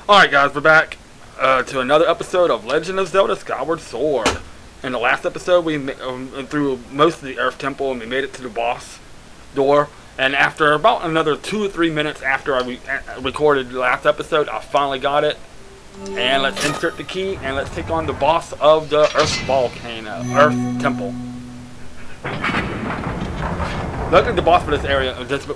Alright guys, we're back to another episode of Legend of Zelda Skyward Sword. In the last episode we went through most of the Earth Temple and we made it to the boss door. And after about another 2 or 3 minutes after I recorded the last episode, I finally got it. And let's insert the key and let's take on the boss of the Earth Volcano, Earth Temple. Luckily the boss for this area of this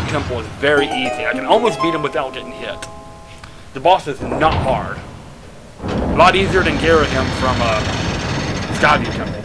temple is very easy. I can almost beat him without getting hit. The boss is not hard. A lot easier than Gera him from Skyward Temple.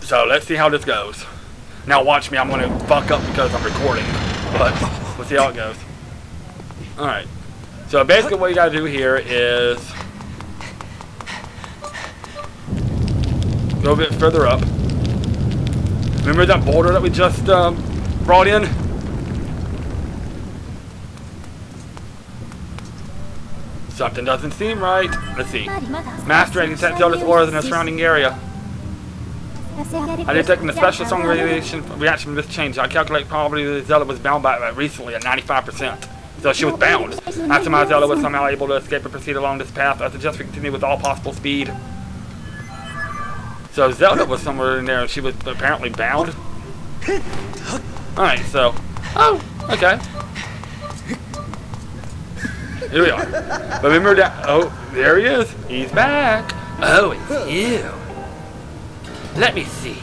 So let's see how this goes. Now watch me, I'm going to fuck up because I'm recording. But we'll see how it goes. Alright. So basically what you got to do here is go a bit further up. Remember that boulder that we just brought in? Something doesn't seem right. Let's see. Master, I can detect Zelda's auras in the surrounding area. I detect a special song reaction from this change. I calculate probably that Zelda was bound by it recently at 95%. So she was bound. After my Zelda was somehow able to escape and proceed along this path, I suggest we continue with all possible speed. So Zelda was somewhere in there and she was apparently bound. Alright, so... Oh, okay. Here we are. But remember that... Oh, there he is. He's back. Oh, it's you. Let me see.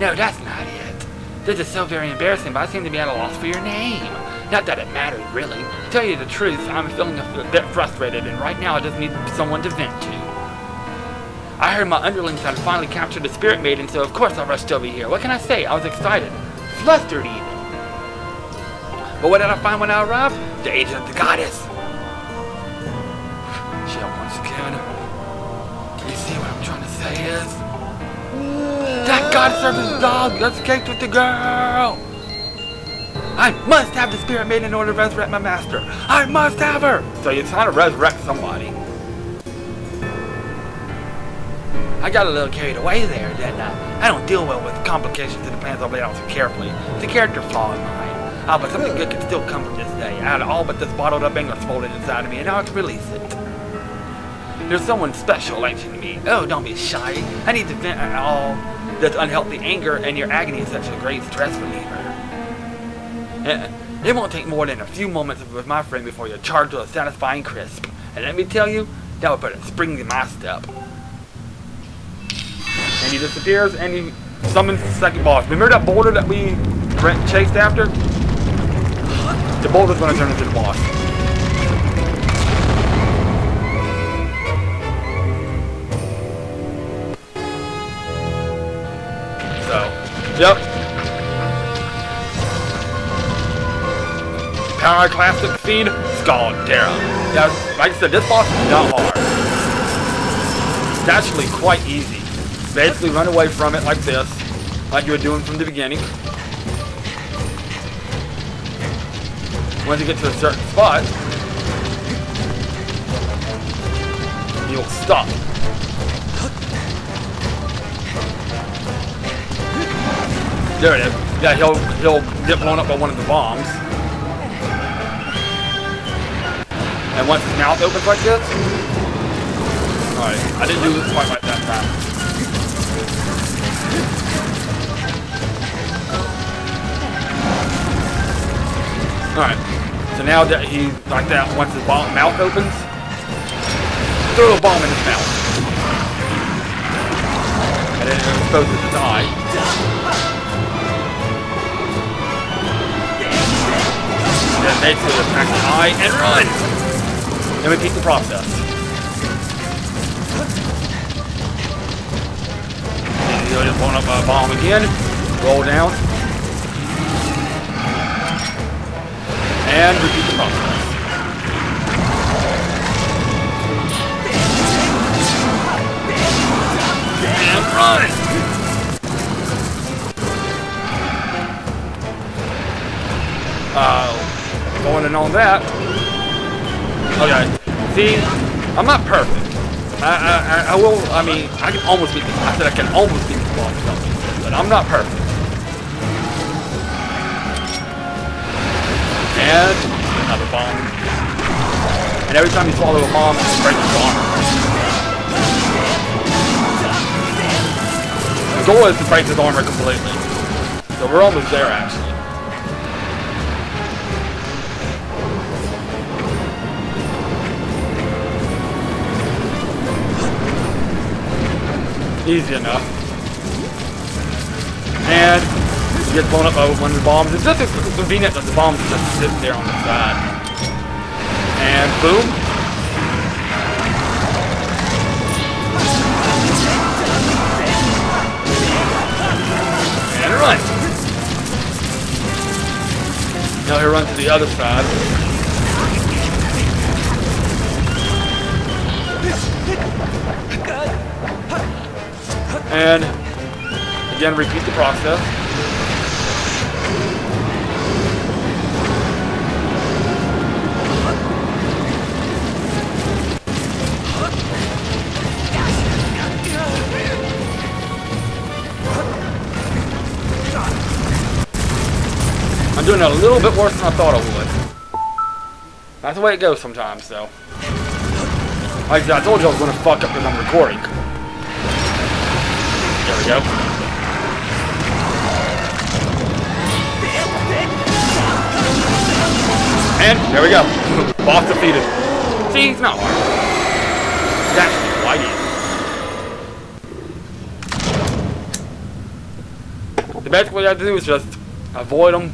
No, that's not it. This is so very embarrassing, but I seem to be at a loss for your name. Not that it matters, really. To tell you the truth, I'm feeling a bit frustrated, and right now I just need someone to vent to. I heard my underlings had finally captured the Spirit Maiden, so of course I rushed over here. What can I say? I was excited. Flustered even. But what did I find when I arrived? The agent of the goddess. Shit, once again. You see what I'm trying to say is... That god-servant's dog escaped with the girl! I must have the Spirit Maiden in order to resurrect my master. I must have her! So you're trying to resurrect somebody. I got a little carried away there, didn't I? I don't deal well with complications in the plans I've laid out so carefully. It's a character flaw of mine. Ah, but something good can still come from this day. I had all but this bottled up anger swollen inside of me, and now I can release it. There's someone special anxious to me. Oh, don't be shy. I need to vent all this unhealthy anger, and your agony is such a great stress reliever. It won't take more than a few moments with my friend before you're charged with a satisfying crisp. And let me tell you, that would put a spring in my step. And he disappears, and he summons the second boss. Remember that boulder that we chased after? The boulder's going to turn into the boss. Yep. Power Classic Feed, Scaldera. Yeah, like I said, this boss is not hard. It's actually quite easy. Basically run away from it like this, like you were doing from the beginning. Once you get to a certain spot, you'll stop. There it is. Yeah, he'll get blown up by one of the bombs. And once his mouth opens like this. Alright, I didn't do this quite like that time. Alright. So now that he's like that, once his mouth opens, throw a bomb in his mouth. And then it exposes his eye. Then basically attack the eye and run! And repeat the process. And you'll just blow up a bomb again, roll down, and repeat the process. And run! Going in on that. Okay. See, I'm not perfect. I will, I mean, I can almost beat this. I said I can almost beat this boss, but I'm not perfect. And another bomb. And every time you swallow a bomb, it breaks his armor. The goal is to break his armor completely. So we're almost there, actually. Easy enough. And you get blown up by one of the bombs. It's just convenient that the bombs just sit there on the side. And boom. And run. Now he runs to the other side. And again, repeat the process. I'm doing it a little bit worse than I thought I would. That's the way it goes sometimes, though. Like I said, I told you I was going to fuck up because I'm recording. There we go. And there we go. Boss defeated. See, it's not hard. That's why the best way I have to do is just avoid them,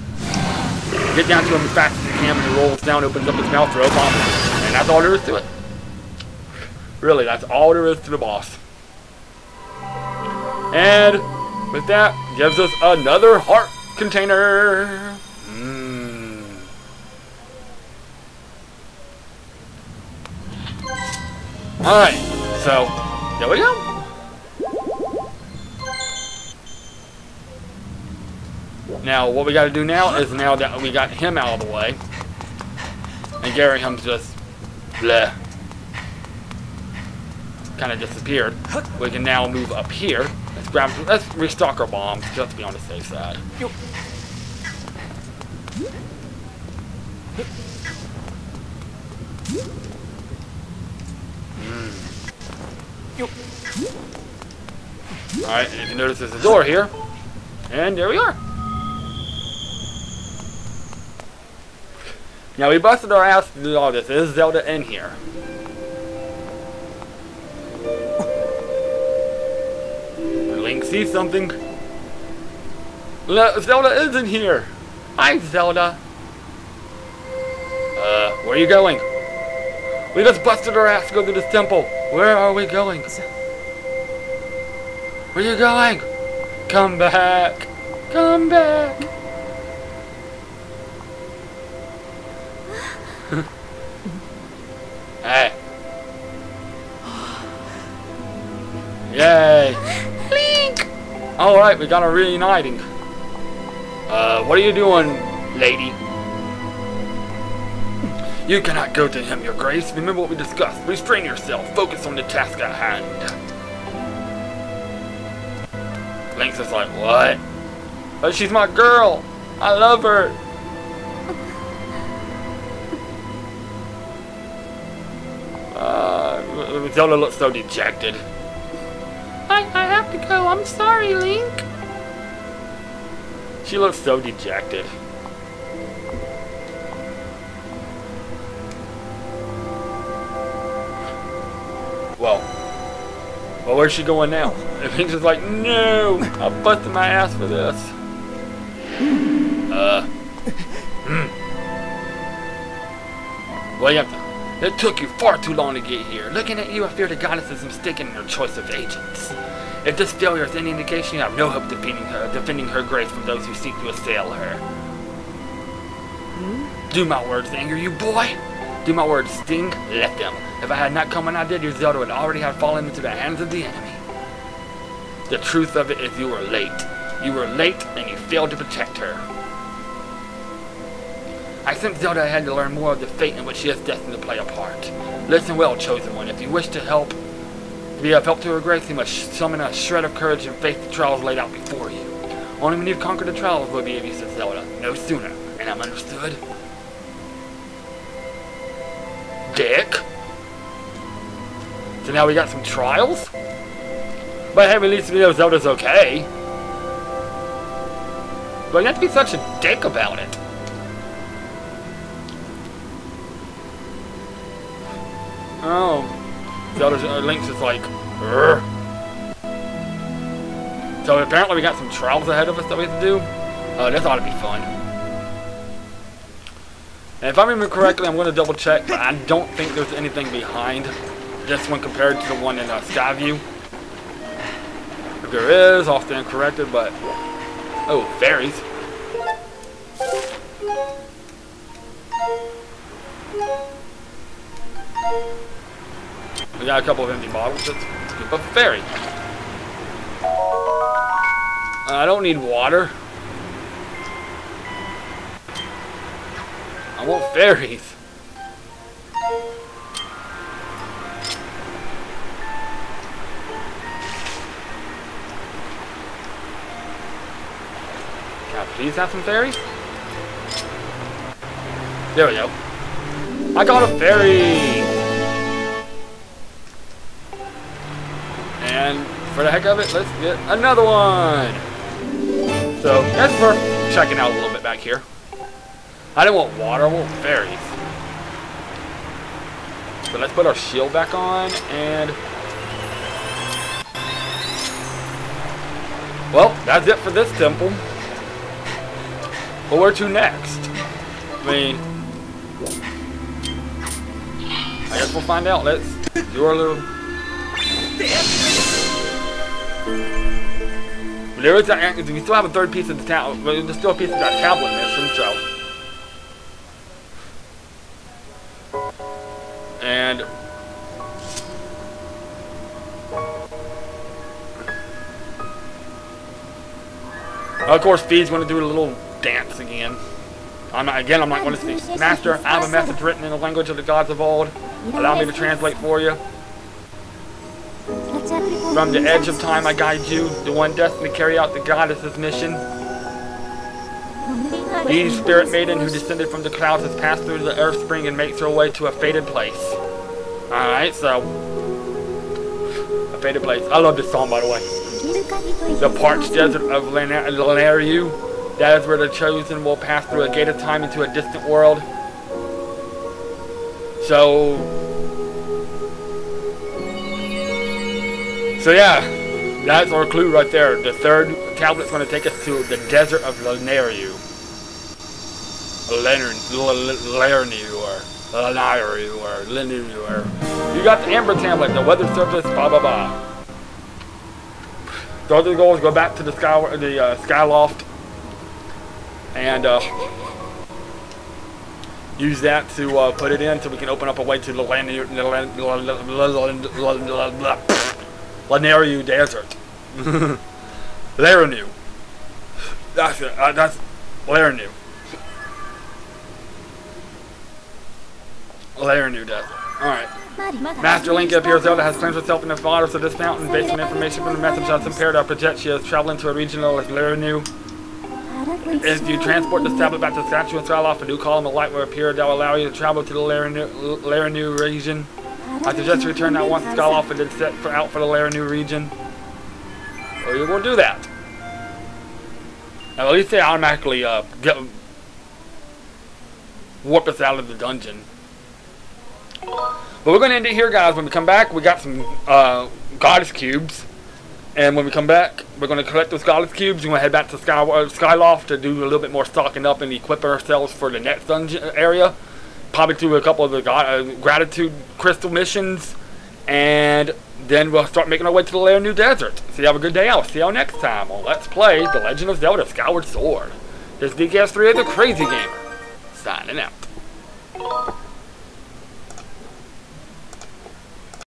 get down to him as fast as you can when he rolls down, opens up his mouth, throw a bomb, and that's all there is to it. Really, that's all there is to the boss. And with that, gives us another heart container. Alright, so there we go. Now, what we gotta do now is, now that we got him out of the way, and Garahim's just bleh, kind of disappeared, we can now move up here. Let's restock our bombs just to be on the safe side. Alright, and if you notice there's a door here, and there we are. Now we busted our ass to do all this. Is Zelda in here? Link sees something. Zelda is in here. Hi, Zelda. Where are you going? We just busted our ass to go to this temple. Where are we going? Where are you going? Come back. Come back. Hey. Yay. Link. Alright, we got a reuniting. What are you doing, lady? You cannot go to him, your grace. Remember what we discussed. Restrain yourself. Focus on the task at hand. Link's just like, what? But she's my girl. I love her. Zelda looks so dejected. I have to go. I'm sorry, Link. She looks so dejected. Well, where's she going now? And Link's just like, no, I busted my ass for this. Well, you have to. It took you far too long to get here. Looking at you, I fear the goddess is mistaken in her choice of agents. If this failure is any indication, you have no hope defending her grace from those who seek to assail her. Do my words anger you, boy? Do my words sting? Let them. If I had not come when I did, your Zelda would already have fallen into the hands of the enemy. The truth of it is you were late. You were late and you failed to protect her. I sensed Zelda had to learn more of the fate in which she is destined to play a part. Listen well, chosen one. If you wish to be of help to her grace, you must summon a shred of courage and face the trials laid out before you. Only when you've conquered the trials will be of use to Zelda. No sooner. And I'm understood? dick. So now we got some trials? But hey, at least we know Zelda's okay. But you have to be such a dick about it. Oh. Zelda's Link's just like, Urgh. So apparently we got some trials ahead of us that we have to do. This ought to be fun. And if I remember correctly, I'm going to double check, but I don't think there's anything behind this one compared to the one in Skyview. If there is, I'll stand corrected, but... Oh, fairies. We got a couple of empty bottles. Let's keep up a fairy. I don't need water. I want fairies. Can I please have some fairies? There we go. I got a fairy! And for the heck of it, let's get another one! So, that's worth checking out a little bit back here. I didn't want water, I want fairies. So let's put our shield back on, and... Well, that's it for this temple. But where to next? I mean... I guess we'll find out. Let's do our little... There is that, we still have a third piece of the tablet. There's still a piece of that tablet missing, so... And... Of course, Fee's going to do a little dance again. I'm not going to say, Master, I have a message written in the language of the gods of old. Allow me to translate for you. From the edge of time I guide you, the one destined to carry out the goddess's mission. The spirit maiden who descended from the clouds has passed through the earth spring and makes her way to a fated place. Alright, so... A fated place. I love this song, by the way. The parched desert of Lanariu. That is where the chosen will pass through a gate of time into a distant world. So yeah, that's our clue right there. The third tablet's going to take us to the desert of Lanariu. You got the Amber tablet, the weather surface, blah blah blah. The other goal is go back to the Skyloft and use that to put it in so we can open up a way to the Lanariu Desert. Larinu. That's it. That's Larinu. Larinu Desert. Alright. Master Link appears Zelda has cleansed herself in the waters of this fountain. Based on information from the message I compared, I project she is traveling to a region known as Larinu. If you transport this tablet back to the statue and throw off, a new column of light will appear that will allow you to travel to the Larinu region. I suggest you return that once the Skyloft and then set out for the Larinu region. Or you will do that. Now at least they automatically warp us out of the dungeon. But we're going to end it here, guys. When we come back, we got some goddess cubes. And when we come back, we're going to collect those goddess cubes. We're going to head back to Skyloft to do a little bit more stocking up and equip ourselves for the next dungeon area. Probably do a couple of the gratitude crystal missions. And then we'll start making our way to the Larinu Desert. So you have a good day. I'll see y'all next time on Let's Play The Legend of Zelda Skyward Sword. This is DKS3, the Crazy Gamer, signing out.